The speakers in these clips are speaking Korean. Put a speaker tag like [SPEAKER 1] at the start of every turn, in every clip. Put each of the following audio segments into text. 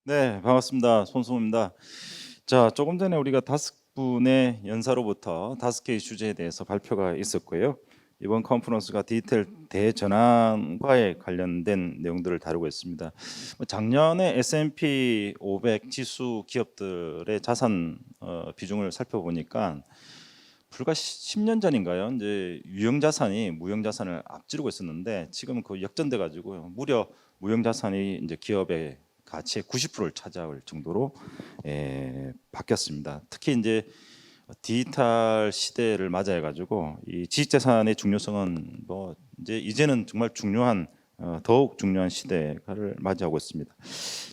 [SPEAKER 1] 네, 반갑습니다. 손승우입니다. 자, 조금 전에 우리가 5분의 연사로부터 5개의 주제에 대해서 발표가 있었고요. 이번 컨퍼런스가 디지털 대전환과에 관련된 내용들을 다루고 있습니다. 작년에 S&P 500 지수 기업들의 자산 비중을 살펴보니까 불과 10년 전인가요? 이제 유형 자산이 무형 자산을 앞지르고 있었는데 지금은 그 역전돼 가지고 무려 무형 자산이 이제 기업의 가치의 90%를 차지할 정도로 바뀌었습니다. 특히 이제 디지털 시대를 맞이해 가지고 이 지식자산의 중요성은 뭐 이제는 정말 중요한 더욱 중요한 시대를 맞이하고 있습니다.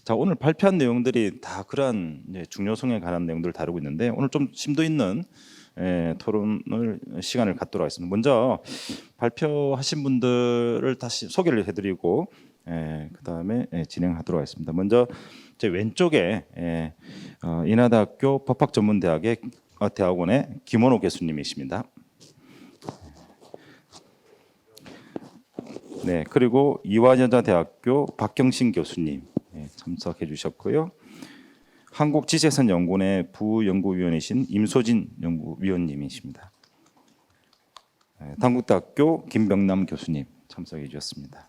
[SPEAKER 1] 자, 오늘 발표한 내용들이 다 그러한 중요성에 관한 내용들을 다루고 있는데 오늘 좀 심도 있는 토론을 시간을 갖도록 하겠습니다. 먼저 발표하신 분들을 다시 소개를 해드리고 그 다음에 진행하도록 하겠습니다. 먼저 제 왼쪽에 인하대학교 법학전문대학의 대학원의 김원호 교수님이십니다. 네, 그리고 이화여자대학교 박경신 교수님 참석해 주셨고요. 한국지식산연구원의 부연구위원이신 임소진 연구위원님이십니다. 단국대학교 김병남 교수님 참석해 주셨습니다.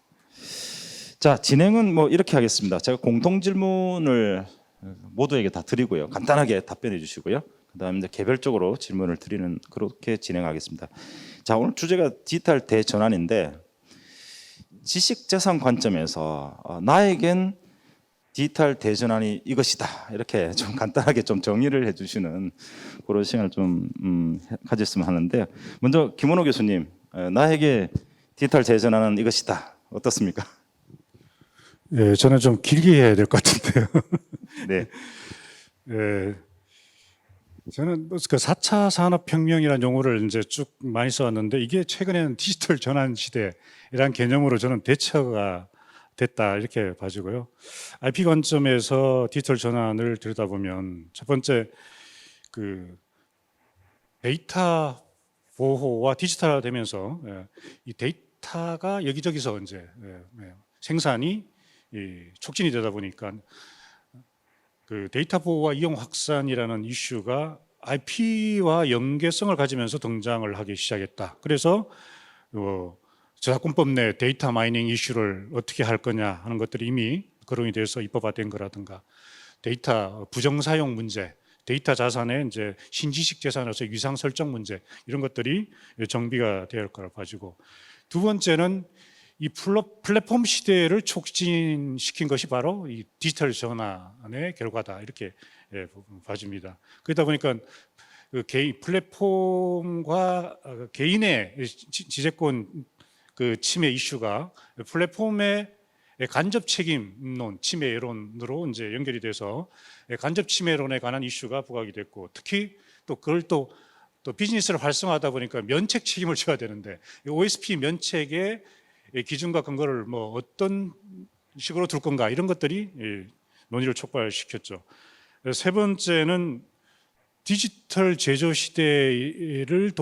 [SPEAKER 1] 자, 진행은 뭐 이렇게 하겠습니다. 제가 공통 질문을 모두에게 다 드리고요. 간단하게 답변해 주시고요. 그다음에 이제 개별적으로 질문을 드리는 그렇게 진행하겠습니다. 자, 오늘 주제가 디지털 대전환인데 지식재산 관점에서 나에겐 디지털 대전환이 이것이다 이렇게 좀 간단하게 좀 정의를 해주시는 그런 시간을 좀 가졌으면 하는데 먼저 김원호 교수님, 나에게 디지털 대전환은 이것이다 어떻습니까?
[SPEAKER 2] 예, 저는 좀 길게 해야 될 것 같은데요.
[SPEAKER 1] 네,
[SPEAKER 2] 예, 저는 그 4차 산업혁명이라는 용어를 이제 쭉 많이 써왔는데 이게 최근에는 디지털 전환 시대라는 개념으로 저는 대처가 됐다 이렇게 봐지고요. IP 관점에서 디지털 전환을 들여다보면 첫 번째 그 데이터 보호와 디지털화되면서 이 데이터가 여기저기서 이제 생산이 촉진이 되다 보니까 그 데이터 보호와 이용 확산이라는 이슈가 IP와 연계성을 가지면서 등장을 하기 시작했다. 그래서 저작권법 내 데이터 마이닝 이슈를 어떻게 할 거냐 하는 것들이 이미 거론이 돼서 입법화된 거라든가 데이터 부정 사용 문제, 데이터 자산의 이제 신지식 재산으로서 위상 설정 문제 이런 것들이 정비가 될 거라 봐지고 두 번째는 이 플랫폼 시대를 촉진시킨 것이 바로 이 디지털 전환의 결과다 이렇게 봐집니다. 그러다 보니까 그 개인 플랫폼과 개인의 지재권 그 침해 이슈가 플랫폼의 간접 책임론 침해 여론으로 이제 연결이 돼서 간접 침해론에 관한 이슈가 부각이 됐고 특히 또 그걸 또 비즈니스를 활성화하다 보니까 면책 책임을 져야 되는데 OSP 면책의 기준과 근거를 뭐 어떤 식으로 둘 건가 이런 것들이 논의를 촉발시켰죠. 세 번째는 디지털 제조 시대를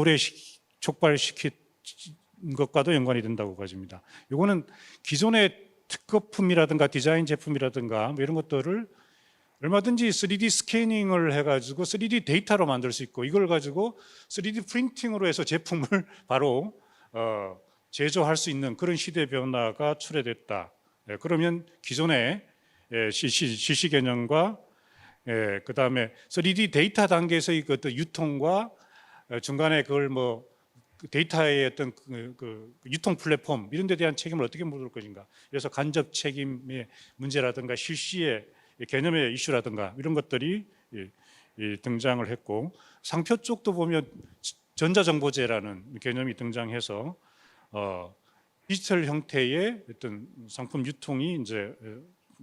[SPEAKER 2] 촉발시킨 것과도 연관이 된다고 봐집니다. 이거는 기존의 특허품이라든가 디자인 제품이라든가 뭐 이런 것들을 얼마든지 3D 스캐닝을 해가지고 3D 데이터로 만들 수 있고 이걸 가지고 3D 프린팅으로 해서 제품을 바로 제조할 수 있는 그런 시대 변화가 출해됐다. 그러면 기존의 실시 개념과 그 다음에 3D 데이터 단계에서의 그 유통과 중간에 그걸 뭐 데이터의 어떤 그 유통 플랫폼 이런 데 대한 책임을 어떻게 물을 것인가. 그래서 간접 책임의 문제라든가 실시의 개념의 이슈라든가 이런 것들이 등장을 했고 상표 쪽도 보면 전자정보제라는 개념이 등장해서 디지털 형태의 어떤 상품 유통이 이제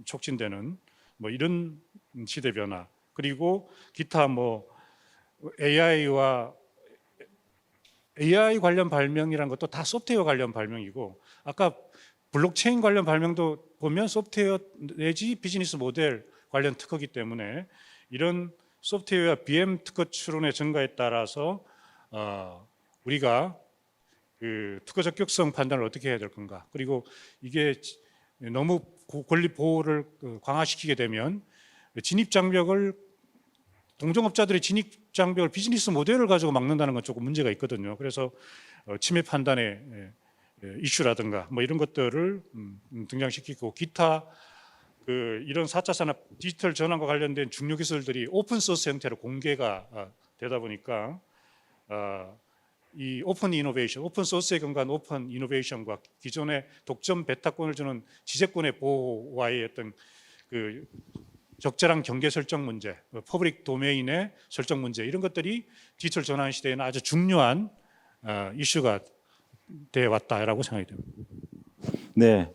[SPEAKER 2] 촉진되는 뭐 이런 시대 변화 그리고 기타 뭐 AI와 AI 관련 발명이라는 것도 다 소프트웨어 관련 발명이고 아까 블록체인 관련 발명도 보면 소프트웨어 내지 비즈니스 모델 관련 특허기 때문에 이런 소프트웨어와 BM 특허 추론의 증가에 따라서 우리가 그 특허 적격성 판단을 어떻게 해야 될 건가 그리고 이게 너무 권리 보호를 강화시키게 되면 진입 장벽을 동종업자들의 진입 장벽을 비즈니스 모델을 가지고 막는다는 건 조금 문제가 있거든요. 그래서 침해 판단의 이슈라든가 뭐 이런 것들을 등장시키고 기타 이런 4차 산업 디지털 전환과 관련된 중요 기술들이 오픈 소스 형태로 공개가 되다 보니까 이 오픈 이노베이션, 오픈 소스에 근거한 오픈 이노베이션과 기존의 독점 배타권을 주는 지재권의 보호와의 어떤 그 적절한 경계 설정 문제, 퍼블릭 도메인의 설정 문제 이런 것들이 디지털 전환 시대에는 아주 중요한 이슈가 돼 왔다라고 생각이 됩니다.
[SPEAKER 1] 네.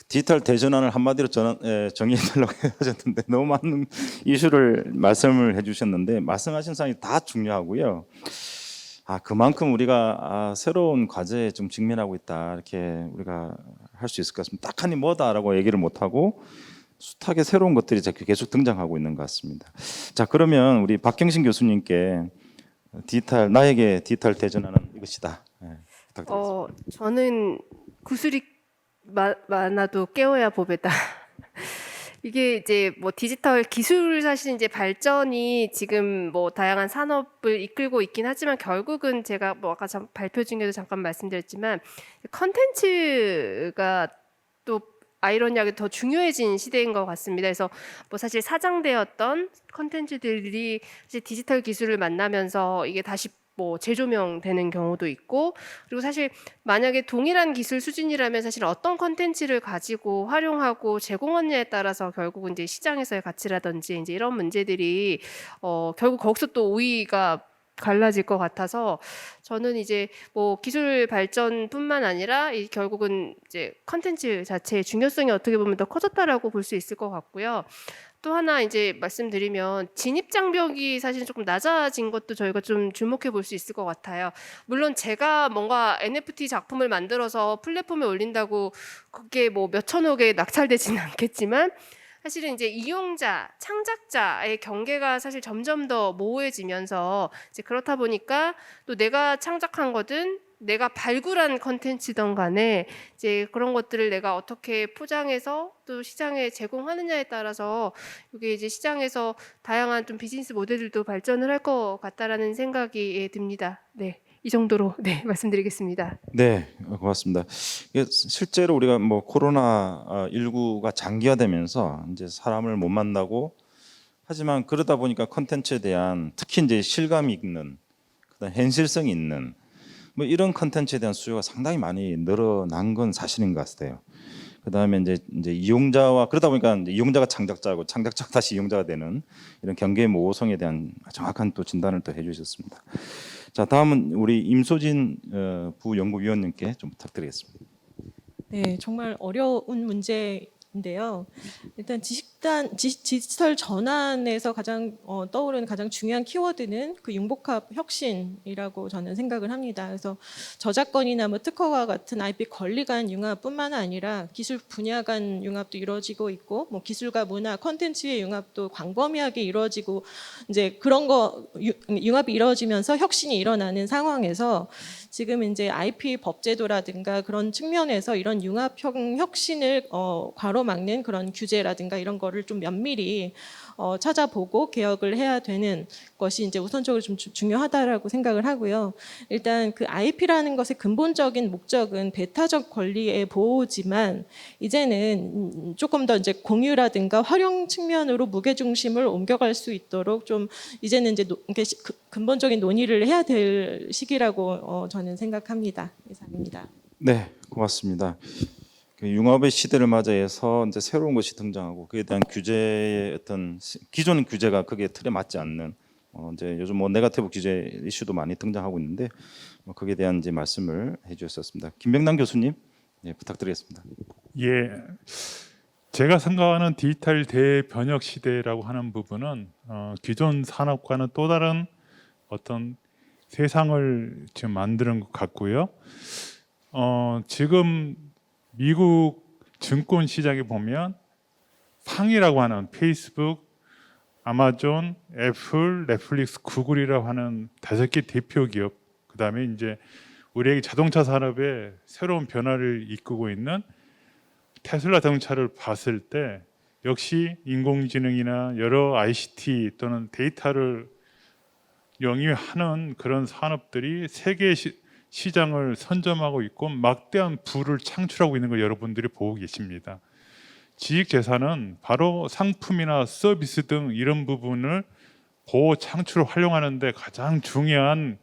[SPEAKER 1] 디지털 대전환을 한마디로 정의해달라고 하셨는데 너무 많은 이슈를 말씀을 해주셨는데 말씀하신 사항이 다 중요하고요. 그만큼 우리가 새로운 과제에 좀 직면하고 있다 이렇게 우리가 할 수 있을 것 같습니다. 딱하니 뭐다라고 얘기를 못하고 숱하게 새로운 것들이 계속 등장하고 있는 것 같습니다. 자, 그러면 우리 박경신 교수님께 나에게 디지털 대전환은 이것이다. 네, 부탁드리겠습니다.
[SPEAKER 3] 저는 구슬이 많아도 깨워야 보배다. 이게 이제 뭐 디지털 기술 사실 이제 발전이 지금 뭐 다양한 산업을 이끌고 있긴 하지만 결국은 제가 뭐 아까 발표 중에도 잠깐 말씀드렸지만 컨텐츠가 또 아이러니하게 더 중요해진 시대인 것 같습니다. 그래서 뭐 사실 사장되었던 컨텐츠들이 이제 디지털 기술을 만나면서 이게 다시 뭐 재조명되는 경우도 있고, 그리고 사실 만약에 동일한 기술 수준이라면 사실 어떤 컨텐츠를 가지고 활용하고 제공하느냐에 따라서 결국은 이제 시장에서의 가치라든지 이제 이런 문제들이 결국 거기서 또 우위가 갈라질 것 같아서 저는 이제 뭐 기술 발전뿐만 아니라 결국은 이제 컨텐츠 자체의 중요성이 어떻게 보면 더 커졌다라고 볼 수 있을 것 같고요. 또 하나 이제 말씀드리면 진입 장벽이 사실 조금 낮아진 것도 저희가 좀 주목해 볼 수 있을 것 같아요. 물론 제가 뭔가 NFT 작품을 만들어서 플랫폼에 올린다고 그게 뭐 몇천억에 낙찰되지는 않겠지만 사실은 이제 이용자, 창작자의 경계가 사실 점점 더 모호해지면서 이제 그렇다 보니까 또 내가 창작한 거든 내가 발굴한 컨텐츠든 간에 이제 그런 것들을 내가 어떻게 포장해서 또 시장에 제공하느냐에 따라서 이게 이제 시장에서 다양한 좀 비즈니스 모델들도 발전을 할 것 같다라는 생각이 듭니다. 네. 이 정도로 말씀드리겠습니다.
[SPEAKER 1] 네, 고맙습니다. 이게 실제로 우리가 뭐 코로나 19가 장기화되면서 이제 사람을 못 만나고 하지만 그러다 보니까 컨텐츠에 대한 특히 이제 실감이 있는 그다음 현실성이 있는 뭐 이런 컨텐츠에 대한 수요가 상당히 많이 늘어난 건 사실인 것 같아요. 그다음에 이제 이용자와 그러다 보니까 이제 이용자가 창작자고 창작자가 다시 이용자가 되는 이런 경계의 모호성에 대한 정확한 또 진단을 또 해주셨습니다. 자, 다음은 우리 임소진 부연구위원님께 좀 부탁드리겠습니다.
[SPEAKER 4] 네, 정말 어려운 문제인데요. 일단 디지털 전환에서 가장 떠오르는 가장 중요한 키워드는 그 융복합 혁신이라고 저는 생각을 합니다. 그래서 저작권이나 뭐 특허와 같은 IP 권리 간 융합뿐만 아니라 기술 분야 간 융합도 이루어지고 있고, 뭐 기술과 문화, 콘텐츠의 융합도 광범위하게 이루어지고 이제 그런 융합이 이루어지면서 혁신이 일어나는 상황에서 지금 이제 IP 법제도라든가 그런 측면에서 이런 융합형 혁신을 가로막는 그런 규제라든가 이런 거를 좀 면밀히 찾아보고 개혁을 해야 되는 것이 이제 우선적으로 좀 중요하다라고 생각을 하고요. 일단 그 IP라는 것의 근본적인 목적은 배타적 권리의 보호지만 이제는 조금 더 이제 공유라든가 활용 측면으로 무게 중심을 옮겨갈 수 있도록 좀 이제는 이제 근본적인 논의를 해야 될 시기라고 저는 생각합니다. 이상입니다.
[SPEAKER 1] 네, 고맙습니다. 융합의 시대를 맞이해서 이제 새로운 것이 등장하고 그에 대한 규제의 어떤 기존 규제가 그게 틀에 맞지 않는 이제 요즘 뭐 네거티브 규제 이슈도 많이 등장하고 있는데 거기에 대한 이제 말씀을 해주셨습니다. 김병남 교수님, 네, 부탁드리겠습니다.
[SPEAKER 5] 예, 제가 생각하는 디지털 대변혁 시대라고 하는 부분은 기존 산업과는 또 다른 어떤 세상을 지금 만드는 것 같고요. 지금 미국 증권 시장에 보면 팡이라고 하는 페이스북, 아마존, 애플, 넷플릭스, 구글이라고 하는 5개 대표 기업, 그다음에 이제 우리에게 자동차 산업에 새로운 변화를 이끌고 있는 테슬라 자동차를 봤을 때 역시 인공지능이나 여러 ICT 또는 데이터를 영위하는 그런 산업들이 세계 시장을 선점하고 있고 막대한 부를 창출하고 있는 걸 여러분들이 보고 계십니다. 지식재산은 바로 상품이나 서비스 등 이런 부분을 보호 창출을 활용하는데 가장 중요한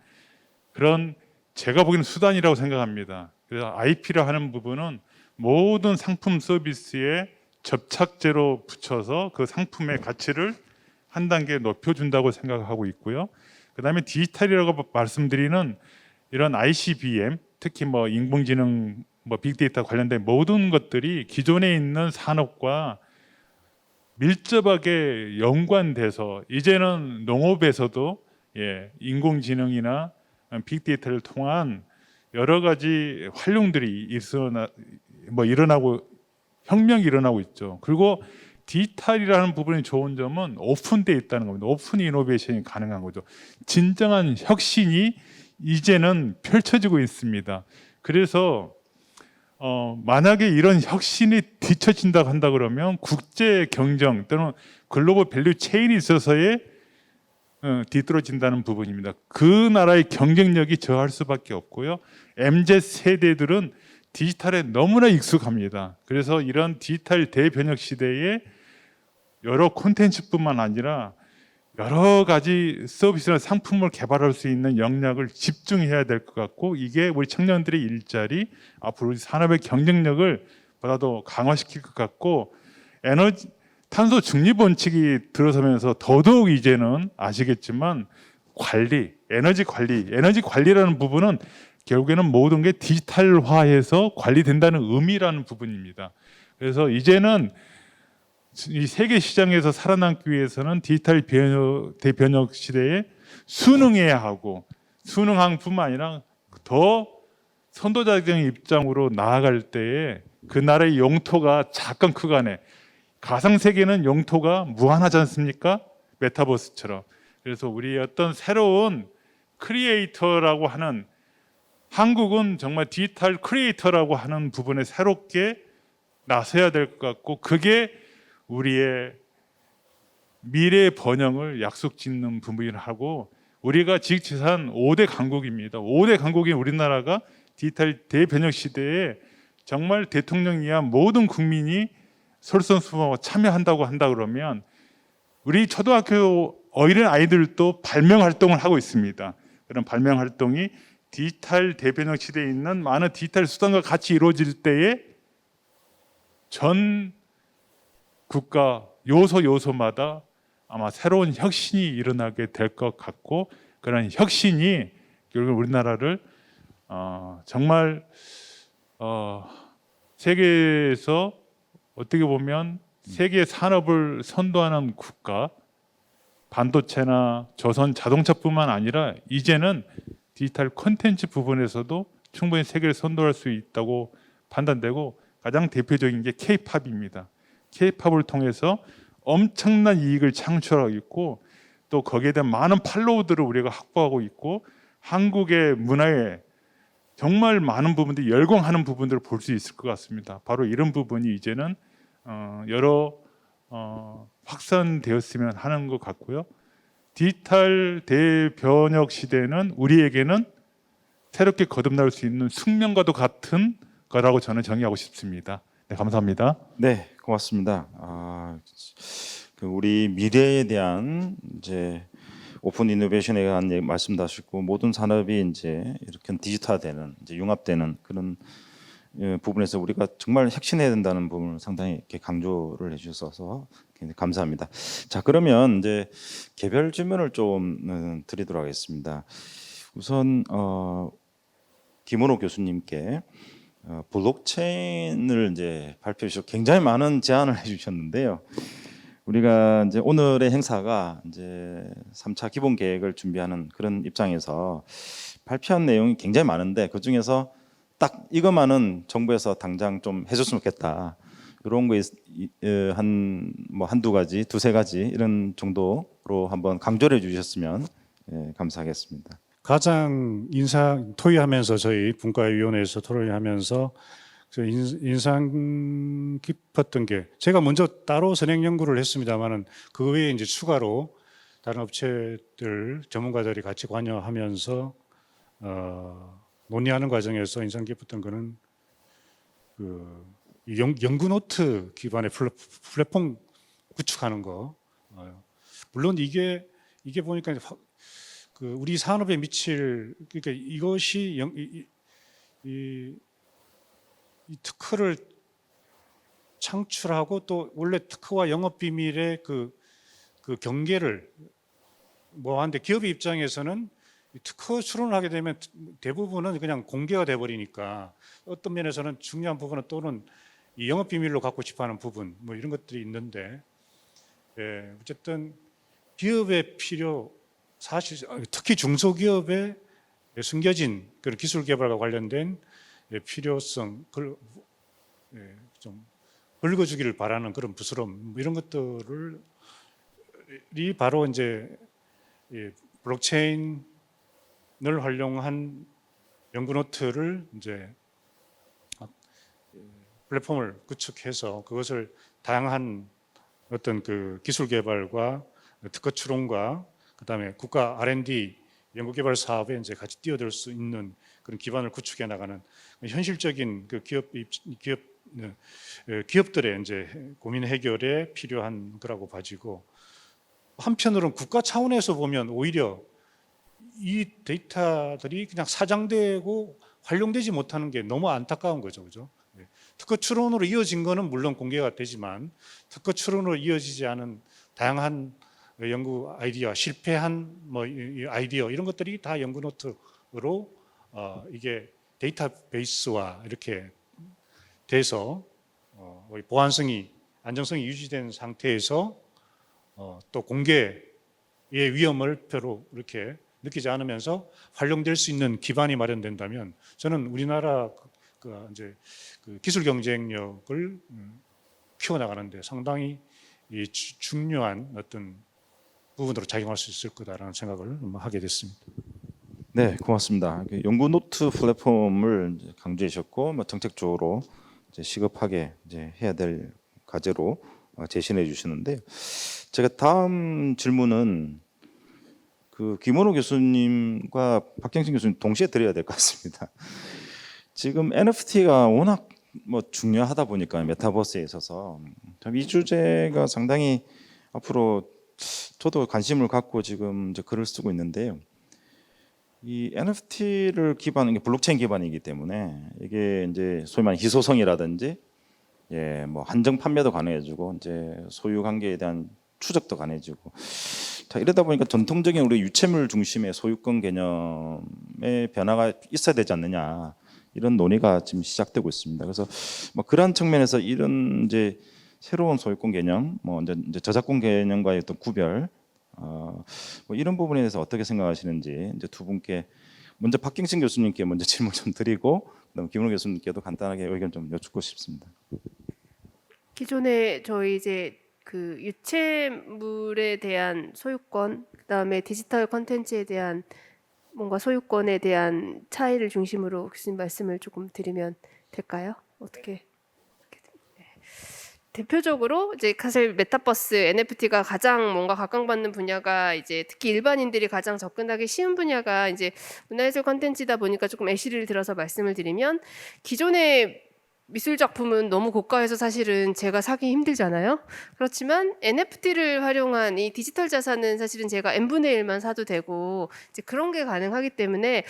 [SPEAKER 5] 그런 제가 보기에는 수단이라고 생각합니다. 그래서 IP라 하는 부분은 모든 상품 서비스에 접착제로 붙여서 그 상품의 가치를 한 단계 높여준다고 생각하고 있고요. 그 다음에 디지털이라고 말씀드리는 이런 ICBM, 특히 뭐 인공지능, 뭐 빅데이터 관련된 모든 것들이 기존에 있는 산업과 밀접하게 연관돼서 이제는 농업에서도 인공지능이나 빅데이터를 통한 여러 가지 활용들이 일어나고 혁명이 일어나고 있죠. 그리고 디지털이라는 부분이 좋은 점은 오픈되어 있다는 겁니다. 오픈 이노베이션이 가능한 거죠. 진정한 혁신이 이제는 펼쳐지고 있습니다. 그래서 만약에 이런 혁신이 뒤처진다고 한다 그러면 국제 경쟁 또는 글로벌 밸류 체인이 있어서의 뒤떨어진다는 부분입니다. 그 나라의 경쟁력이 저할 수밖에 없고요. MZ 세대들은 디지털에 너무나 익숙합니다. 그래서 이런 디지털 대변혁 시대에 여러 콘텐츠뿐만 아니라 여러 가지 서비스나 상품을 개발할 수 있는 역량을 집중해야 될 것 같고 이게 우리 청년들의 일자리, 앞으로 우리 산업의 경쟁력을 보다도 강화시킬 것 같고 탄소 중립 원칙이 들어서면서 더더욱 이제는 아시겠지만 에너지 관리라는 부분은 결국에는 모든 게 디지털화해서 관리된다는 의미라는 부분입니다. 그래서 이제는 이 세계 시장에서 살아남기 위해서는 디지털 대변혁 시대에 순응해야 하고 순응함뿐만 아니라 더 선도적인 입장으로 나아갈 때에 그 나라의 영토가 작건 크간에 가상 세계는 영토가 무한하지 않습니까? 메타버스처럼. 그래서 우리 어떤 새로운 크리에이터라고 하는 한국은 정말 디지털 크리에이터라고 하는 부분에 새롭게 나서야 될 것 같고 그게 우리의 미래의 번영을 약속짓는 부분을 하고 우리가 지식재산 5대 강국입니다. 5대 강국인 우리나라가 디지털 대변혁 시대에 정말 대통령 이하 모든 국민이 솔선수범하고 참여한다고 한다 그러면 우리 초등학교 어린 아이들도 발명 활동을 하고 있습니다. 그런 발명 활동이 디지털 대변혁 시대에 있는 많은 디지털 수단과 같이 이루어질 때에 전 국가 요소마다 아마 새로운 혁신이 일어나게 될 것 같고 그런 혁신이 결국 우리나라를 정말 세계에서 어떻게 보면 세계 산업을 선도하는 국가, 반도체나 조선 자동차뿐만 아니라 이제는 디지털 콘텐츠 부분에서도 충분히 세계를 선도할 수 있다고 판단되고 가장 대표적인 게 K-팝입니다. K-팝을 통해서 엄청난 이익을 창출하고 있고 또 거기에 대한 많은 팔로우들을 우리가 확보하고 있고 한국의 문화에 정말 많은 부분들이 열광하는 부분들을 볼 수 있을 것 같습니다. 바로 이런 부분이 이제는 여러 확산되었으면 하는 것 같고요. 디지털 대변혁 시대는 우리에게는 새롭게 거듭날 수 있는 숙명과도 같은 거라고 저는 정의하고 싶습니다. 네, 감사합니다.
[SPEAKER 1] 네, 고맙습니다. 우리 미래에 대한 이제 오픈 이노베이션에 대한 말씀도 하시고 모든 산업이 이제 이렇게 디지털화되는 이제 융합되는 그런 부분에서 우리가 정말 혁신해야 된다는 부분을 상당히 이렇게 강조를 해주셔서 굉장히 감사합니다. 자, 그러면 이제 개별 질문을 좀 드리도록 하겠습니다. 우선 김원호 교수님께 블록체인을 이제 발표해 주셔서 굉장히 많은 제안을 해주셨는데요. 우리가 이제 오늘의 행사가 이제 3차 기본 계획을 준비하는 그런 입장에서 발표한 내용이 굉장히 많은데 그 중에서 딱 이것만은 정부에서 당장 좀 해줬으면 좋겠다. 이런 거에 한두 가지, 두세 가지 이런 정도로 한번 강조를 해주셨으면 감사하겠습니다.
[SPEAKER 2] 가장 토의하면서 저희 분과위원회에서 토론하면서 인상 깊었던 게 제가 먼저 따로 선행 연구를 했습니다만은 그 외에 이제 추가로 다른 업체들 전문가들이 같이 관여하면서 논의하는 과정에서 인상 깊었던 거는 이 연구 노트 기반의 플랫폼 구축하는 거. 물론 이게 보니까 우리 산업에 미칠 그러니까 이것이 이 특허를 창출하고 또 원래 특허와 영업 비밀의 그 경계를 하는데 기업의 입장에서는 특허 출원을 하게 되면 대부분은 그냥 공개가 돼 버리니까 어떤 면에서는 중요한 부분은 또는 이 영업 비밀로 갖고 싶어하는 부분 뭐 이런 것들이 있는데 어쨌든 기업의 필요 사실 특히 중소기업의 숨겨진 그런 기술 개발과 관련된 필요성 그걸 좀 긁어주기를 바라는 그런 부스럼 이런 것들이 바로 이제 블록체인을 활용한 연구노트를 이제 플랫폼을 구축해서 그것을 다양한 어떤 그 기술 개발과 특허 출원과 그다음에 국가 R&D 연구개발 사업에 이제 같이 뛰어들 수 있는 그런 기반을 구축해 나가는 현실적인 그 기업들의 이제 고민 해결에 필요한 거라고 봐지고 한편으로는 국가 차원에서 보면 오히려 이 데이터들이 그냥 사장되고 활용되지 못하는 게 너무 안타까운 거죠, 그죠? 특허 출원으로 이어진 거는 물론 공개가 되지만 특허 출원으로 이어지지 않은 다양한 연구 아이디어, 실패한 아이디어 이런 것들이 다 연구 노트로 이게 데이터베이스와 이렇게 돼서 보안성이 안정성이 유지된 상태에서 또 공개의 위험을 별로 이렇게 느끼지 않으면서 활용될 수 있는 기반이 마련된다면 저는 우리나라 이제 그 기술 경쟁력을 키워나가는데 상당히 중요한 어떤 부분으로 작용할 수 있을 거다라는 생각을 하게 됐습니다.
[SPEAKER 1] 네, 고맙습니다. 연구 노트 플랫폼을 강조해 주셨고 정책적으로 이제 시급하게 이제 해야 될 과제로 제시해 주시는데 제가 다음 질문은 그 김원호 교수님과 박경신 교수님 동시에 드려야 될 것 같습니다. 지금 NFT가 워낙 중요하다 보니까 메타버스에 있어서 이 주제가 상당히 앞으로 저도 관심을 갖고 지금 이제 글을 쓰고 있는데요. 이 NFT를 기반한 게 블록체인 기반이기 때문에 이게 이제 소위 말하는 희소성이라든지 한정 판매도 가능해지고 이제 소유 관계에 대한 추적도 가능해지고 이러다 보니까 전통적인 우리 유체물 중심의 소유권 개념의 변화가 있어야 되지 않느냐 이런 논의가 지금 시작되고 있습니다. 그래서 그러한 측면에서 이런 이제 새로운 소유권 개념, 이제 저작권 개념과의 어떤 구별, 이런 부분에 대해서 어떻게 생각하시는지 이제 두 분께 먼저 박경신 교수님께 먼저 질문 좀 드리고 그다음 김은호 교수님께도 간단하게 의견 좀 여쭙고 싶습니다.
[SPEAKER 3] 기존에 저희 이제 그 유체물에 대한 소유권, 그다음에 디지털 컨텐츠에 대한 뭔가 소유권에 대한 차이를 중심으로 교수님 말씀을 조금 드리면 될까요? 어떻게? 대표적으로 이제 사실 메타버스, NFT가 가장 뭔가 각광받는 분야가 이제 특히 일반인들이 가장 접근하기 쉬운 분야가 이제 문화예술 콘텐츠다 보니까 조금 예시를 들어서 말씀을 드리면 기존의 미술 작품은 너무 고가해서 사실은 제가 사기 힘들잖아요. 그렇지만 NFT를 활용한 이 디지털 자산은 사실은 제가 n분의 1만 사도 되고 이제 그런 게 가능하기 때문에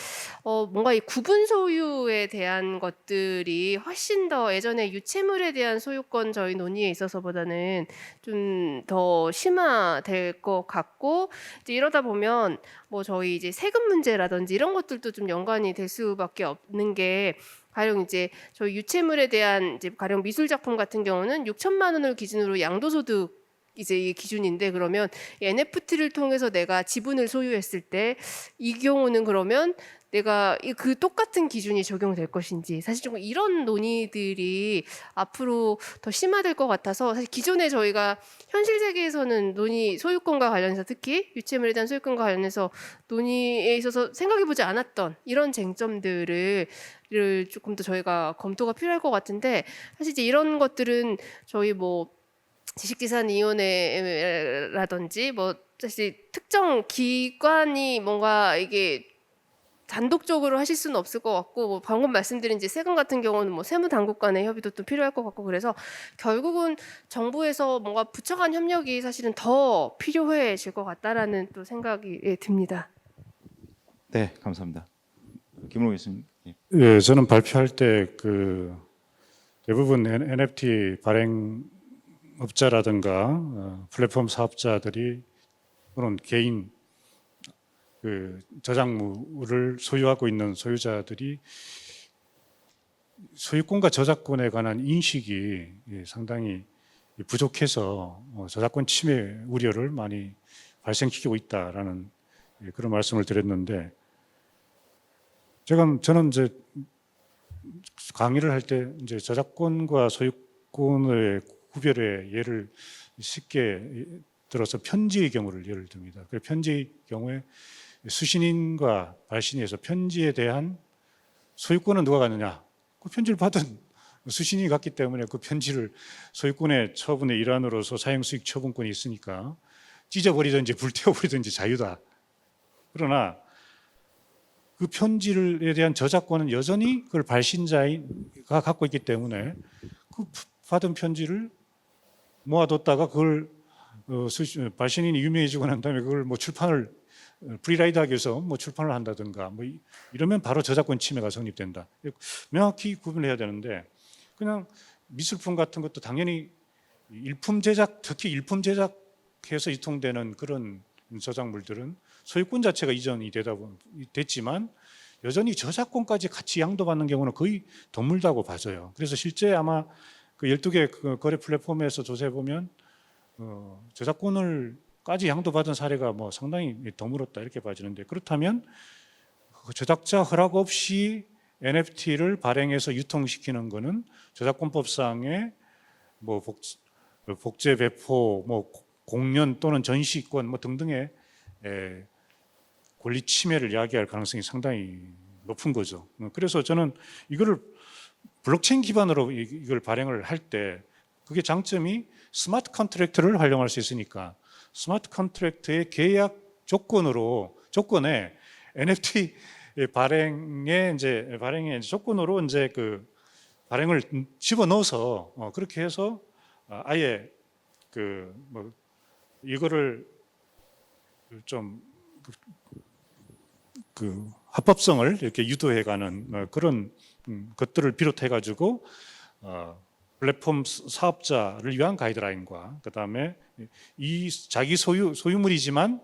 [SPEAKER 3] 뭔가 이 구분 소유에 대한 것들이 훨씬 더 예전에 유체물에 대한 소유권 저희 논의에 있어서보다는 좀 더 심화될 것 같고 이제 이러다 보면 저희 이제 세금 문제라든지 이런 것들도 좀 연관이 될 수밖에 없는 게 가령 이제 저희 유체물에 대한 이제 가령 미술 작품 같은 경우는 6천만 원을 기준으로 양도소득 이제 이 기준인데 그러면 NFT를 통해서 내가 지분을 소유했을 때 이 경우는 그러면 내가 그 똑같은 기준이 적용될 것인지 사실 좀 이런 논의들이 앞으로 더 심화될 것 같아서 사실 기존에 저희가 현실 세계에서는 논의 소유권과 관련해서 특히 유체물에 대한 소유권과 관련해서 논의에 있어서 생각해보지 않았던 이런 쟁점들을 조금 더 저희가 검토가 필요할 것 같은데 사실 이제 이런 것들은 저희 뭐 지식재산위원회라든지 뭐 사실 특정 기관이 뭔가 이게 단독적으로 하실 수는 없을 것 같고 뭐 방금 말씀드린 이제 세금 같은 경우는 뭐 세무당국 간의 협의도 또 필요할 것 같고 그래서 결국은 정부에서 뭔가 부처 간 협력이 사실은 더 필요해질 것 같다라는 또 생각이 듭니다.
[SPEAKER 1] 네, 감사합니다. 김은호 교수님. 예.
[SPEAKER 2] 예, 저는 발표할 때 그 대부분 NFT 발행업자라든가 플랫폼 사업자들이 또는 개인 그 저작물을 소유하고 있는 소유자들이 소유권과 저작권에 관한 인식이 상당히 부족해서 저작권 침해 우려를 많이 발생시키고 있다라는 그런 말씀을 드렸는데 저는 이제 강의를 할 때 이제 저작권과 소유권의 구별의 예를 쉽게 들어서 편지의 경우를 예를 듭니다. 그 편지의 경우에 수신인과 발신인에서 편지에 대한 소유권은 누가 갖느냐? 그 편지를 받은 수신인이 갖기 때문에 그 편지를 소유권의 처분의 일환으로서 사형수익 처분권이 있으니까 찢어버리든지 불태워버리든지 자유다. 그러나 그 편지에 대한 저작권은 여전히 그걸 발신자가 갖고 있기 때문에 그 받은 편지를 모아뒀다가 그걸 발신인이 유명해지고 난 다음에 그걸 뭐 출판을 프리라이드하기 위해서 뭐 출판을 한다든가 뭐 이러면 바로 저작권 침해가 성립된다. 명확히 구분해야 되는데 그냥 미술품 같은 것도 당연히 일품 제작, 특히 일품 제작해서 유통되는 그런 저작물들은 소유권 자체가 이전이 됐지만 여전히 저작권까지 같이 양도받는 경우는 거의 드물다고 봐져요. 그래서 실제 아마 그 12개 그 거래 플랫폼에서 조사해 보면 저작권을까지 양도받은 사례가 뭐 상당히 드물었다 이렇게 봐지는데 그렇다면 그 저작자 허락 없이 NFT를 발행해서 유통시키는 것은 저작권법상의 뭐 복제 배포, 뭐 공연 또는 전시권 뭐 등등의 권리 침해를 야기할 가능성이 상당히 높은 거죠. 그래서 저는 이거를 블록체인 기반으로 이걸 발행을 할 때 그게 장점이 스마트 컨트랙트를 활용할 수 있으니까 스마트 컨트랙트의 계약 조건에 NFT 발행의 조건으로 이제 그 발행을 집어넣어서 그렇게 해서 아예 그 뭐 이거를 좀 그 합법성을 이렇게 유도해가는 그런 것들을 비롯해가지고 플랫폼 사업자를 위한 가이드라인과 그다음에 이 자기 소유물이지만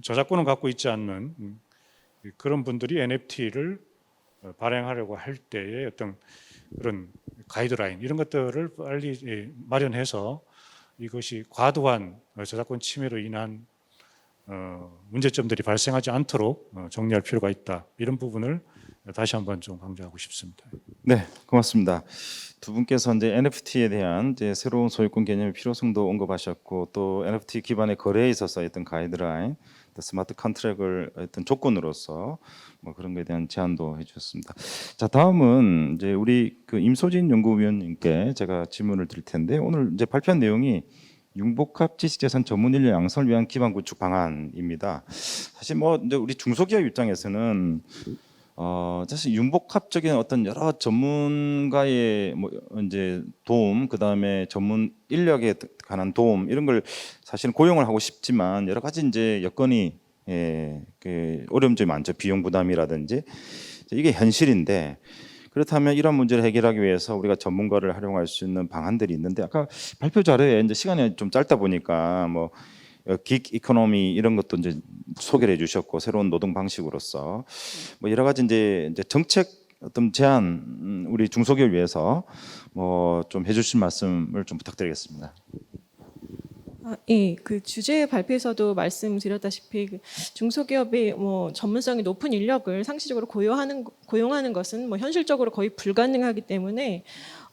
[SPEAKER 2] 저작권을 갖고 있지 않는 그런 분들이 NFT를 발행하려고 할 때의 어떤 그런 가이드라인 이런 것들을 빨리 마련해서 이것이 과도한 저작권 침해로 인한 문제점들이 발생하지 않도록 정리할 필요가 있다. 이런 부분을 다시 한번 좀 강조하고 싶습니다.
[SPEAKER 1] 네, 고맙습니다. 두 분께서 이제 NFT에 대한 이제 새로운 소유권 개념의 필요성도 언급하셨고 또 NFT 기반의 거래에 있어서 어떤 가이드라인, 또 스마트 컨트랙을 어떤 조건으로서 뭐 그런 것에 대한 제안도 해주셨습니다. 자, 다음은 이제 우리 그 임소진 연구위원님께 제가 질문을 드릴 텐데 오늘 이제 발표한 내용이 융복합 지식재산 전문 인력 양성을 위한 기반 구축 방안입니다. 사실 뭐 이제 우리 중소기업 입장에서는 사실 융복합적인 어떤 여러 전문가의 뭐 이제 도움, 그 다음에 전문 인력에 관한 도움 이런 걸 사실은 고용을 하고 싶지만 여러 가지 이제 여건이 그 어려움이 많죠. 비용 부담이라든지 이게 현실인데. 그렇다면 이런 문제를 해결하기 위해서 우리가 전문가를 활용할 수 있는 방안들이 있는데 아까 발표 자료에 이제 시간이 좀 짧다 보니까 뭐 긱 이코노미 이런 것도 이제 소개를 해주셨고 새로운 노동 방식으로서 뭐 여러 가지 이제 정책 어떤 제안 우리 중소기업을 위해서 뭐 좀 해주실 말씀을 좀 부탁드리겠습니다.
[SPEAKER 4] 예, 그 주제 발표에서도 말씀드렸다시피 그 중소기업이 뭐 전문성이 높은 인력을 상시적으로 고용하는 것은 뭐 현실적으로 거의 불가능하기 때문에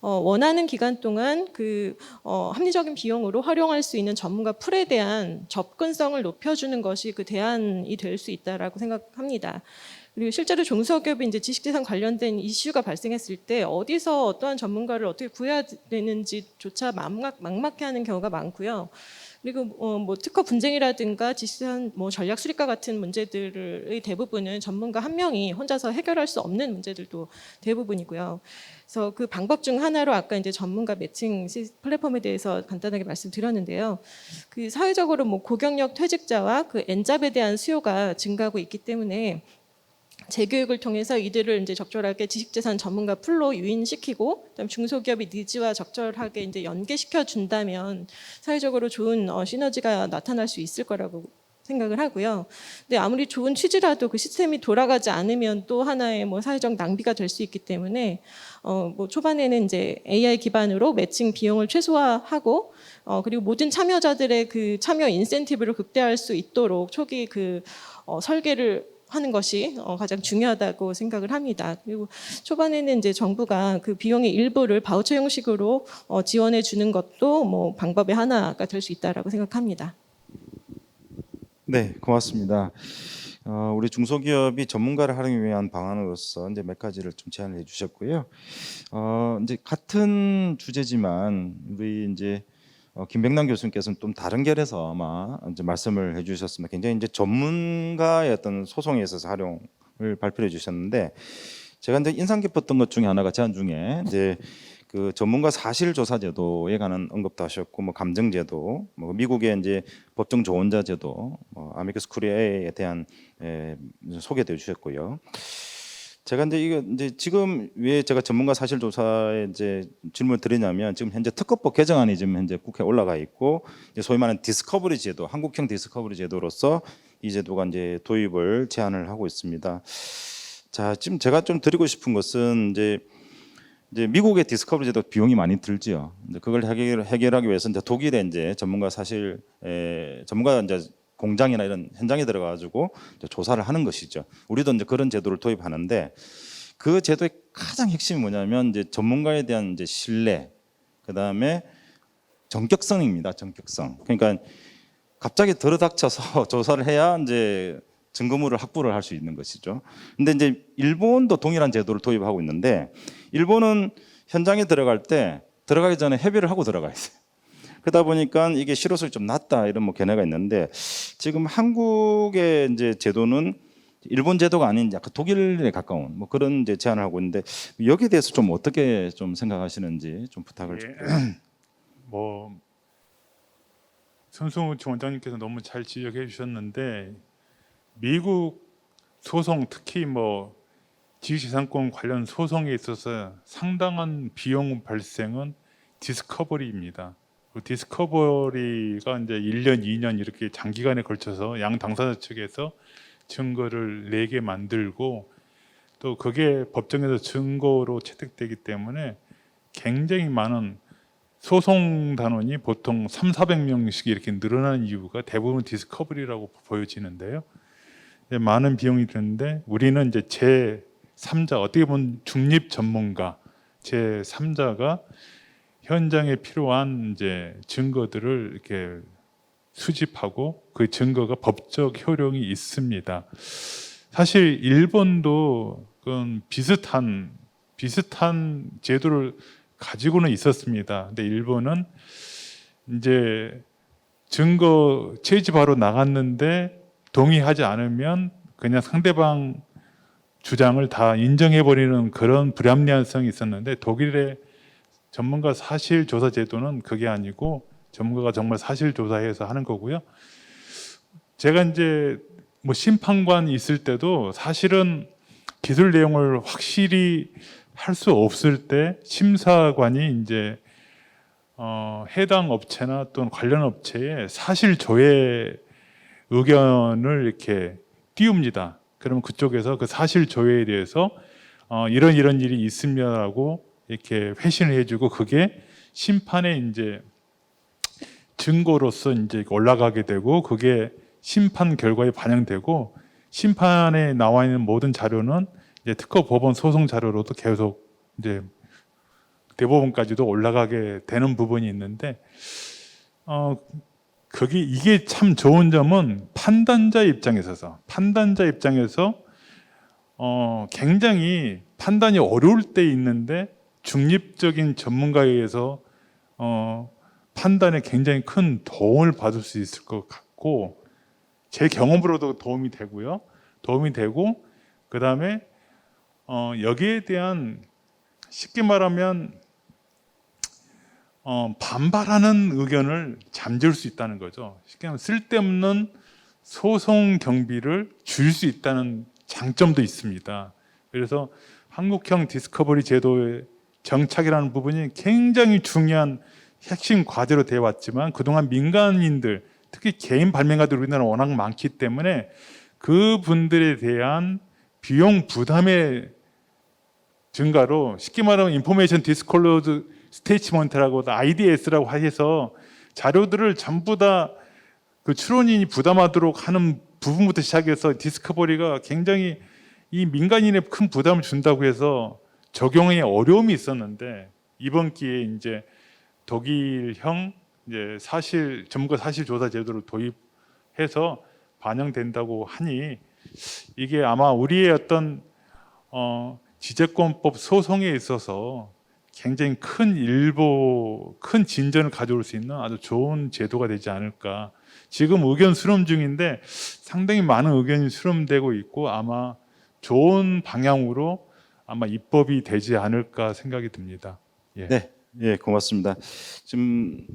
[SPEAKER 4] 원하는 기간 동안 합리적인 비용으로 활용할 수 있는 전문가 풀에 대한 접근성을 높여주는 것이 그 대안이 될 수 있다라고 생각합니다. 그리고 실제로 중소기업이 이제 지식재산 관련된 이슈가 발생했을 때 어디서 어떠한 전문가를 어떻게 구해야 되는지조차 막막해하는 경우가 많고요. 그리고 뭐 특허 분쟁이라든가 지식재산 뭐 전략 수립과 같은 문제들의 대부분은 전문가 한 명이 혼자서 해결할 수 없는 문제들도 대부분이고요. 그래서 그 방법 중 하나로 아까 이제 전문가 매칭 플랫폼에 대해서 간단하게 말씀드렸는데요. 그 사회적으로 뭐 고경력 퇴직자와 그 N잡에 대한 수요가 증가하고 있기 때문에 재교육을 통해서 이들을 이제 적절하게 지식재산 전문가 풀로 유인시키고, 그다음 중소기업의 니즈와 적절하게 이제 연계시켜 준다면 사회적으로 좋은 시너지가 나타날 수 있을 거라고 생각을 하고요. 근데 아무리 좋은 취지라도 그 시스템이 돌아가지 않으면 또 하나의 뭐 사회적 낭비가 될 수 있기 때문에 뭐 초반에는 이제 AI 기반으로 매칭 비용을 최소화하고 그리고 모든 참여자들의 그 참여 인센티브를 극대화할 수 있도록 초기 설계를 하는 것이 가장 중요하다고 생각을 합니다. 그리고 초반에는 이제 정부가 그 비용의 일부를 바우처 형식으로 지원해 주는 것도 뭐 방법의 하나가 될 수 있다라고 생각합니다.
[SPEAKER 1] 네, 고맙습니다. 우리 중소기업이 전문가를 활용하기 위한 방안으로서 이제 몇 가지를 좀 제안을 해주셨고요. 이제 같은 주제지만 우리 이제 김백남 교수님께서는 좀 다른 결에서 아마 이제 말씀을 해주셨습니다. 굉장히 이제 전문가의 어떤 소송에 있어서 활용을 발표해 주셨는데, 제가 이제 인상 깊었던 것 중에 하나가 제안 중에 이제 그 전문가 사실조사 제도에 관한 언급도 하셨고, 뭐 감정제도, 뭐 미국의 이제 법정 조언자 제도, 뭐 아미커스 쿠리아에 대한 소개도 해주셨고요. 제가 이제 이제 지금 왜 제가 전문가 사실 조사에 이제 질문을 드리냐면, 지금 현재 특허법 개정안이 지금 현재 국회에 올라가 있고, 이제 소위 말하는 디스커버리 제도, 한국형 디스커버리 제도로서 이 제도가 이제 도입을 제안을 하고 있습니다. 자, 지금 제가 좀 드리고 싶은 것은 이제 미국의 디스커버리 제도 비용이 많이 들지요. 이제 그걸 해결하기 위해서 이제 독일의 이제 전문가 이제 공장이나 이런 현장에 들어가가지고 조사를 하는 것이죠. 우리도 이제 그런 제도를 도입하는데, 그 제도의 가장 핵심이 뭐냐면 이제 전문가에 대한 이제 신뢰, 그 다음에 전격성입니다. 전격성. 그러니까 갑자기 들어닥쳐서 조사를 해야 이제 증거물을 확보를 할 수 있는 것이죠. 근데 이제 일본도 동일한 제도를 도입하고 있는데, 일본은 현장에 들어가기 전에 협의를 하고 들어가 있어요. 그러다 보니까 이게 실효성이 좀 낮다 이런 뭐 견해가 있는데, 지금 한국의 이제 제도는 일본 제도가 아닌 약간 독일에 가까운 뭐 그런 이제 제안을 하고 있는데, 여기에 대해서 좀 어떻게 좀 생각하시는지 좀 부탁을 좀.
[SPEAKER 5] 뭐 손승우 원장님께서 너무 잘 지적해 주셨는데, 미국 소송, 특히 뭐 지식재산권 관련 소송에 있어서 상당한 비용 발생은 디스커버리입니다. 그 디스커버리가 이제 1년, 2년 이렇게 장기간에 걸쳐서 양 당사자 측에서 증거를 내게 만들고, 또 그게 법정에서 증거로 채택되기 때문에 굉장히 많은 소송 단원이 보통 300~400명씩 이렇게 늘어나는 이유가 대부분 디스커버리라고 보여지는데요. 많은 비용이 드는데, 우리는 이제 제3자, 어떻게 보면 중립 전문가 제3자가 현장에 필요한 이제 증거들을 이렇게 수집하고 그 증거가 법적 효력이 있습니다. 사실 일본도 그런 비슷한 제도를 가지고는 있었습니다. 근데 일본은 이제 증거 채집하러 나갔는데 동의하지 않으면 그냥 상대방 주장을 다 인정해버리는 그런 불합리한성이 있었는데, 독일의 전문가 사실조사 제도는 그게 아니고 전문가가 정말 사실조사해서 하는 거고요. 제가 이제 뭐 심판관이 있을 때도 사실은 기술 내용을 확실히 할 수 없을 때 심사관이 이제 해당 업체나 또는 관련 업체의 사실 조회 의견을 이렇게 띄웁니다. 그러면 그쪽에서 그 사실 조회에 대해서 이런 일이 있습니다라고 이렇게 회신을 해주고, 그게 심판에 이제 증거로서 이제 올라가게 되고 그게 심판 결과에 반영되고 심판에 나와 있는 모든 자료는 이제 특허 법원 소송 자료로도 계속 이제 대법원까지도 올라가게 되는 부분이 있는데 거기 이게 참 좋은 점은 판단자 입장에서 굉장히 판단이 어려울 때 있는데 중립적인 전문가에 의해서 판단에 굉장히 큰 도움을 받을 수 있을 것 같고 제 경험으로도 도움이 되고 그다음에 여기에 대한 쉽게 말하면 반발하는 의견을 잠재울 수 있다는 거죠. 쉽게 말하면 쓸데없는 소송 경비를 줄 수 있다는 장점도 있습니다. 그래서 한국형 디스커버리 제도의 정착이라는 부분이 굉장히 중요한 핵심 과제로 되어 왔지만 그동안 민간인들 특히 개인 발명가들 우리나라 워낙 많기 때문에 그분들에 대한 비용 부담의 증가로 쉽게 말하면 인포메이션 디스클로즈 스테이트먼트라고 IDS라고 해서 자료들을 전부 다 그 출원인이 부담하도록 하는 부분부터 시작해서 디스커버리가 굉장히 이 민간인에 큰 부담을 준다고 해서 적용에 어려움이 있었는데 이번 기회에 이제 독일형 이제 전문가 사실 조사 제도를 도입해서 반영된다고 하니 이게 아마 우리의 어떤 지재권법 소송에 있어서 굉장히 큰 진전을 가져올 수 있는 아주 좋은 제도가 되지 않을까. 지금 의견 수렴 중인데 상당히 많은 의견이 수렴되고 있고 아마 좋은 방향으로 아마 입법이 되지 않을까 생각이 듭니다. 예.
[SPEAKER 1] 네, 예, 고맙습니다. 지금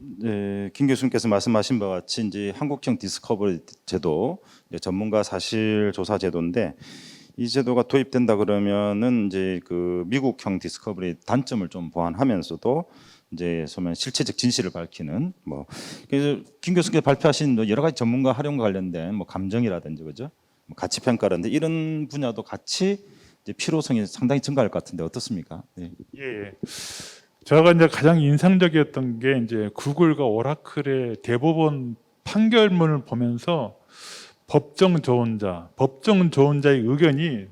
[SPEAKER 1] 김 교수님께서 말씀하신 바와 같이 이제 한국형 디스커버리 제도, 이제 전문가 사실 조사 제도인데 이 제도가 도입된다 그러면은 이제 그 미국형 디스커버리 단점을 좀 보완하면서도 이제 소면 실체적 진실을 밝히는 뭐 그래서 김 교수께서 발표하신 여러 가지 전문가 활용과 관련된 뭐 감정이라든지 그죠, 뭐 가치 평가라든지 이런 분야도 같이 이제 필요성이 상당히 증가할 것 같은데 어떻습니까? 네.
[SPEAKER 5] 예. 제가 이제 가장 인상적이었던 게 이제 구글과 오라클의 대법원 판결문을 보면서 법정 조언자의 의견이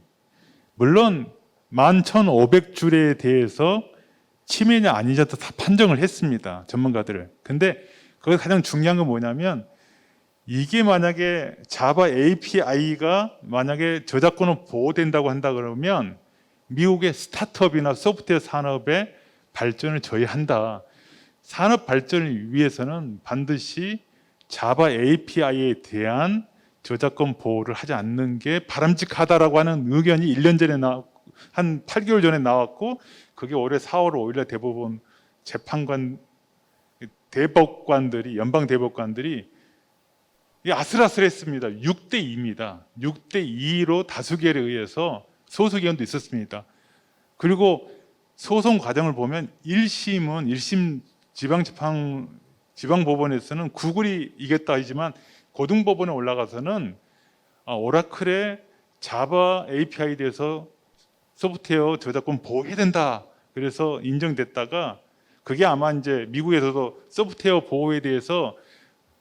[SPEAKER 5] 물론 11,500줄에 대해서 침해냐 아니냐 다 판정을 했습니다. 전문가들을. 근데 거기 가장 중요한 건 뭐냐면 이게 만약에 자바 API가 만약에 저작권은 보호된다고 한다 그러면 미국의 스타트업이나 소프트웨어 산업의 발전을 저해한다. 산업 발전을 위해서는 반드시 자바 API에 대한 저작권 보호를 하지 않는 게 바람직하다라고 하는 의견이 1년 전에 한 8개월 전에 나왔고 그게 올해 4월 5일에 대법원 연방 대법관들이 아슬아슬했습니다. 6대 2입니다. 6대 2로 다수결에 의해서 소수 의견도 있었습니다. 그리고 소송 과정을 보면 1심 지방법원에서는 구글이 이겼다 하지만 고등법원에 올라가서는 오라클의 자바 API에 대해서 소프트웨어 저작권 보호해야 된다. 그래서 인정됐다가 그게 아마 이제 미국에서도 소프트웨어 보호에 대해서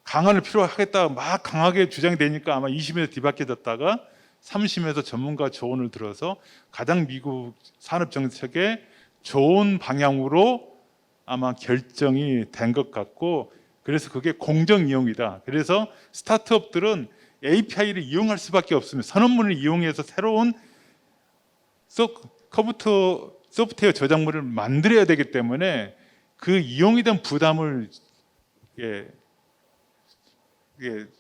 [SPEAKER 5] 강화를 필요하겠다 막 강하게 주장이 되니까 아마 2심에서 뒤바뀌어졌다가 3심에서 전문가 조언을 들어서 가장 미국 산업 정책의 좋은 방향으로 아마 결정이 된 것 같고 그래서 그게 공정 이용이다. 그래서 스타트업들은 API를 이용할 수밖에 없습니다. 선언문을 이용해서 새로운 소프트웨어 저작물을 만들어야 되기 때문에 그 이용에 대한 부담을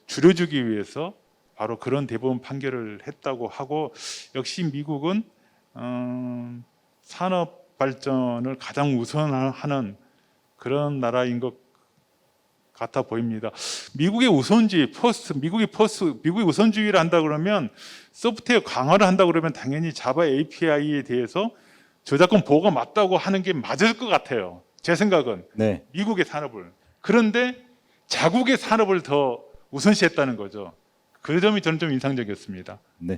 [SPEAKER 5] 줄여주기 위해서 바로 그런 대법원 판결을 했다고 하고 역시 미국은 산업 발전을 가장 우선하는 그런 나라인 것 같아 보입니다. 미국의 우선주의를 한다 그러면 소프트웨어 강화를 한다 그러면 당연히 자바 API에 대해서 저작권 보호가 맞다고 하는 게 맞을 것 같아요. 제 생각은
[SPEAKER 1] 네.
[SPEAKER 5] 미국의 산업을. 그런데 자국의 산업을 더 우선시했다는 거죠. 그 점이 저는 좀 인상적이었습니다.
[SPEAKER 1] 네,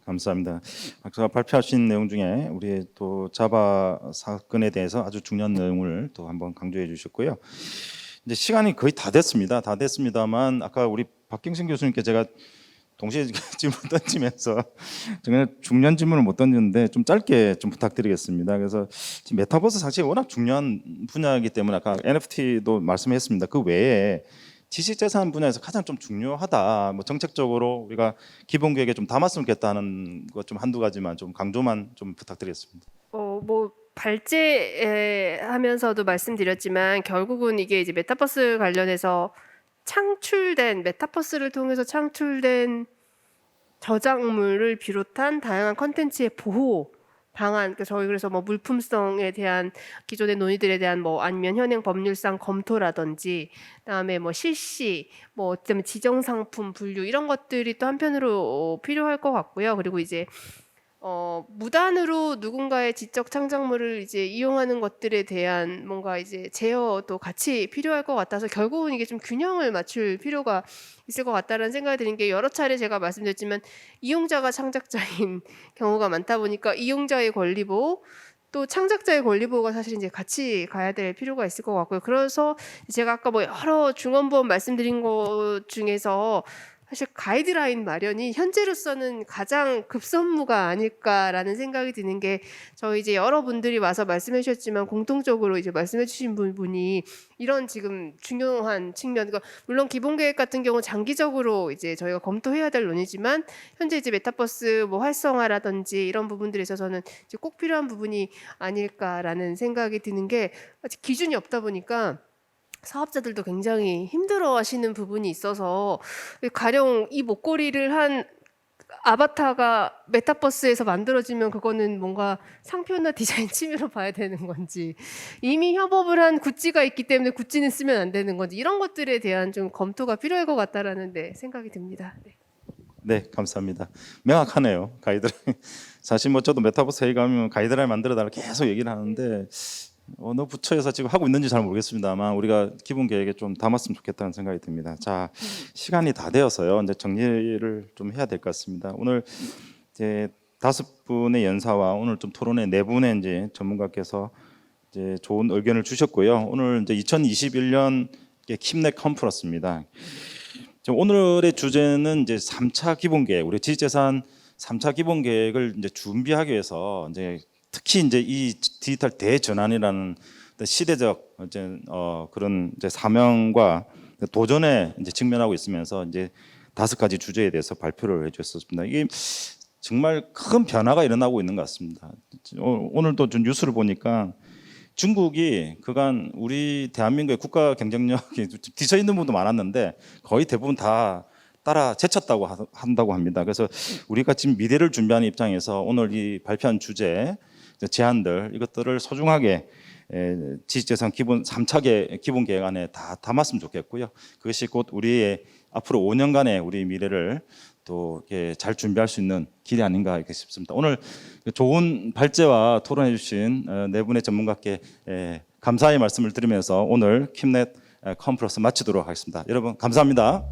[SPEAKER 1] 감사합니다. 아까 발표하신 내용 중에 우리 또 자바 사건에 대해서 아주 중요한 내용을 또 한번 강조해 주셨고요. 이제 시간이 거의 다 됐습니다. 다 됐습니다만 아까 우리 박경신 교수님께 제가 동시에 질문 던지면서 정말 중요한 질문을 못 던졌는데 좀 짧게 좀 부탁드리겠습니다. 그래서 지금 메타버스 사실 워낙 중요한 분야이기 때문에 아까 NFT도 말씀했습니다. 그 외에 지식재산 분야에서 가장 좀 중요하다. 뭐 정책적으로 우리가 기본 계획에 좀 담았으면 좋겠다는 것 좀 한두 가지만 좀 강조만 좀 부탁드리겠습니다.
[SPEAKER 3] 뭐 발제하면서도 말씀드렸지만 결국은 이게 이제 메타버스 관련해서 창출된 메타버스를 통해서 창출된 저작물을 비롯한 다양한 컨텐츠의 보호 방안, 그러니까 저희 그래서 뭐 물품성에 대한 기존의 논의들에 대한 뭐 아니면 현행 법률상 검토라든지, 그다음에 뭐 실시, 뭐 어쩌면 지정 상품 분류 이런 것들이 또 한편으로 필요할 것 같고요. 그리고 이제 무단으로 누군가의 지적 창작물을 이제 이용하는 것들에 대한 뭔가 이제 제어도 같이 필요할 것 같아서 결국은 이게 좀 균형을 맞출 필요가 있을 것 같다라는 생각이 드는 게 여러 차례 제가 말씀드렸지만 이용자가 창작자인 경우가 많다 보니까 이용자의 권리 보호 또 창작자의 권리 보호가 사실 이제 같이 가야 될 필요가 있을 것 같고요. 그래서 제가 아까 뭐 여러 중원부원 말씀드린 것 중에서 사실 가이드라인 마련이 현재로서는 가장 급선무가 아닐까라는 생각이 드는 게 저희 이제 여러분들이 와서 말씀해 주셨지만 공통적으로 이제 말씀해 주신 분이 이런 지금 중요한 측면, 그러니까 물론 기본 계획 같은 경우 장기적으로 이제 저희가 검토해야 될 논의지만 현재 이제 메타버스 뭐 활성화라든지 이런 부분들에 있어서는 이제 꼭 필요한 부분이 아닐까라는 생각이 드는 게 아직 기준이 없다 보니까 사업자들도 굉장히 힘들어하시는 부분이 있어서 가령 이 목걸이를 한 아바타가 메타버스에서 만들어지면 그거는 뭔가 상표나 디자인 침해로 봐야 되는 건지 이미 협업을 한 굿즈가 있기 때문에 굿즈는 쓰면 안 되는 건지 이런 것들에 대한 좀 검토가 필요할 것 같다라는 생각이 듭니다. 네.
[SPEAKER 1] 네, 감사합니다. 명확하네요. 가이드라인. 사실 뭐 저도 메타버스 회의 가면 가이드라인 만들어 달라 계속 얘기를 하는데 어느 부처에서 지금 하고 있는지 잘 모르겠습니다만 우리가 기본 계획에 좀 담았으면 좋겠다는 생각이 듭니다. 자, 시간이 다 되어서요. 이제 정리를 좀 해야 될 것 같습니다. 오늘 이제 5분의 연사와 오늘 좀 토론회 4분의 이제 전문가께서 이제 좋은 의견을 주셨고요. 오늘 이제 2021년 킴넷 컨퍼런스입니다. 오늘의 주제는 이제 3차 기본 계획, 우리 지식재산 3차 기본 계획을 이제 준비하기 위해서 이제 특히 이제 이 디지털 대전환이라는 시대적 그런 이제 사명과 도전에 이제 직면하고 있으면서 이제 5가지 주제에 대해서 발표를 해주셨습니다. 이게 정말 큰 변화가 일어나고 있는 것 같습니다. 오늘도 좀 뉴스를 보니까 중국이 그간 우리 대한민국의 국가 경쟁력이 뒤처 있는 부분도 많았는데 거의 대부분 다 따라 제쳤다고 한다고 합니다. 그래서 우리가 지금 미래를 준비하는 입장에서 오늘 이 발표한 주제 제안들 이것들을 소중하게 지식재산 기본 3차 기본 계획 안에 다 담았으면 좋겠고요. 그것이 곧 우리의 앞으로 5년간의 우리 미래를 또 이렇게 잘 준비할 수 있는 길이 아닌가 이렇게 싶습니다. 오늘 좋은 발제와 토론해 주신 4분의 전문가께 감사의 말씀을 드리면서 오늘 킴넷 컨퍼런스 마치도록 하겠습니다. 여러분 감사합니다.